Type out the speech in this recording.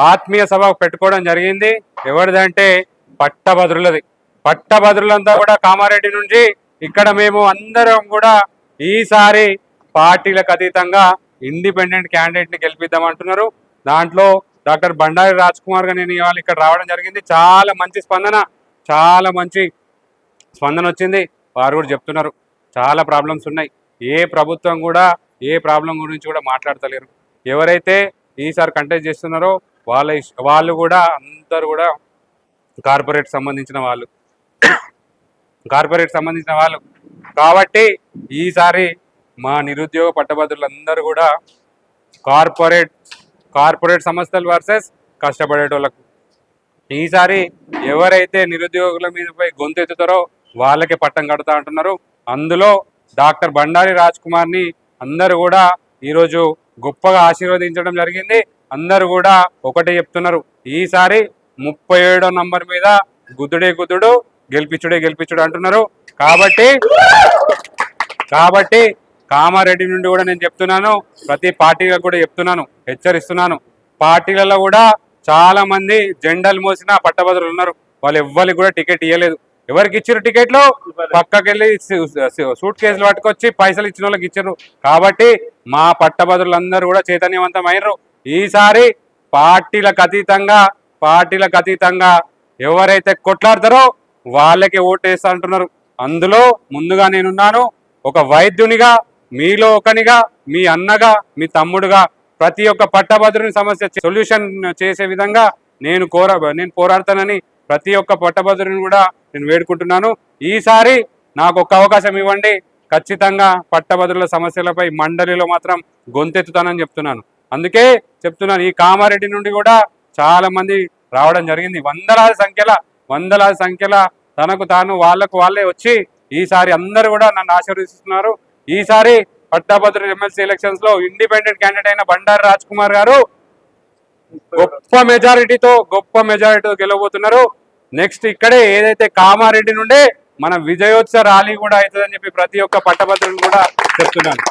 ఆత్మీయ సభ పెట్టుకోవడం జరిగింది. ఎవరిదంటే పట్టభద్రులది. పట్టభద్రులంతా కూడా కామారెడ్డి నుంచి ఇక్కడ మేము అందరం కూడా ఈసారి పార్టీలకు అతీతంగా ఇండిపెండెంట్ క్యాండిడేట్ ని గెలిపిద్దామంటున్నారు. దాంట్లో డాక్టర్ బండారి రాజ్ కుమార్ గా నేను ఇవాళ ఇక్కడ రావడం జరిగింది. చాలా మంచి స్పందన వచ్చింది. వారు కూడా చెప్తున్నారు చాలా ప్రాబ్లమ్స్ ఉన్నాయి. ఏ ప్రభుత్వం కూడా ఏ ప్రాబ్లం గురించి కూడా మాట్లాడతలేరు. ఎవరైతే ఈసారి కంటెస్ట్ చేస్తున్నారో వాళ్ళు కూడా అందరూ కూడా కార్పొరేట్ సంబంధించిన వాళ్ళు కాబట్టి ఈసారి మా నిరుద్యోగ పట్టభద్రులందరూ కూడా కార్పొరేట్ సంస్థలు వర్సెస్ కష్టపడేటోళ్ళకు ఈసారి ఎవరైతే నిరుద్యోగుల మీదపై గొంతెత్తుతారో వాళ్ళకే పట్టం కడతా అంటున్నారు. అందులో డాక్టర్ బండారి రాజ్ కుమార్ని అందరూ కూడా ఈరోజు గొప్పగా ఆశీర్వదించడం జరిగింది. అందరూ కూడా ఒకటే చెప్తున్నారు, ఈసారి 37వ నంబర్ మీద గుద్దుడు గెలిపించుడే అంటున్నారు. కాబట్టి కామారెడ్డి నుండి కూడా నేను చెప్తున్నాను, ప్రతి పార్టీలకు కూడా చెప్తున్నాను, హెచ్చరిస్తున్నాను. పార్టీలలో కూడా చాలా మంది జెండాలు మోసిన పట్టభద్రులు ఉన్నారు. వాళ్ళు ఎవ్వరికి కూడా టికెట్ ఇవ్వలేదు. ఎవరికి ఇచ్చారు టికెట్లు? పక్కకెళ్ళి సూట్ కేసులు పట్టుకొచ్చి పైసలు ఇచ్చిన వాళ్ళకి ఇచ్చారు. కాబట్టి మా పట్టభద్రులందరూ కూడా చైతన్యవంతమైనరు. ఈసారి పార్టీలకు అతీతంగా ఎవరైతే కొట్లాడతారో వాళ్ళకి ఓటేస్తా అంటున్నారు. అందులో ముందుగా నేనున్నాను. ఒక వైద్యునిగా, మీలో ఒకనిగా, మీ అన్నగా, మీ తమ్ముడుగా ప్రతి ఒక్క పట్టభద్రుని సమస్య సొల్యూషన్ చేసే విధంగా నేను పోరాడతానని ప్రతి ఒక్క పట్టభద్రుని కూడా నేను వేడుకుంటున్నాను. ఈసారి నాకు ఒక అవకాశం ఇవ్వండి, ఖచ్చితంగా పట్టభద్రుల సమస్యలపై మండలిలో మాత్రం గొంతెత్తుతానని చెప్తున్నాను. అందుకే చెప్తున్నాను, ఈ కామారెడ్డి నుండి కూడా చాలా మంది రావడం జరిగింది. వందలాది సంఖ్యల తనకు తాను వాళ్ళే వచ్చి ఈసారి అందరూ కూడా నన్ను ఆశీర్వదిస్తున్నారు. ఈసారి పట్టభద్రుల ఎమ్మెల్సీ ఎలక్షన్స్ లో ఇండిపెండెంట్ క్యాండిడేట్ అయిన బండారి రాజ్ కుమార్ గారు గొప్ప మెజారిటీతో గెలవబోతున్నారు. నెక్స్ట్ ఇక్కడే ఏదైతే కామారెడ్డి నుండే మన విజయోత్సవ ర్యాలీ కూడా అవుతుందని చెప్పి ప్రతి ఒక్క పట్టభద్రులు కూడా చెప్తున్నాను.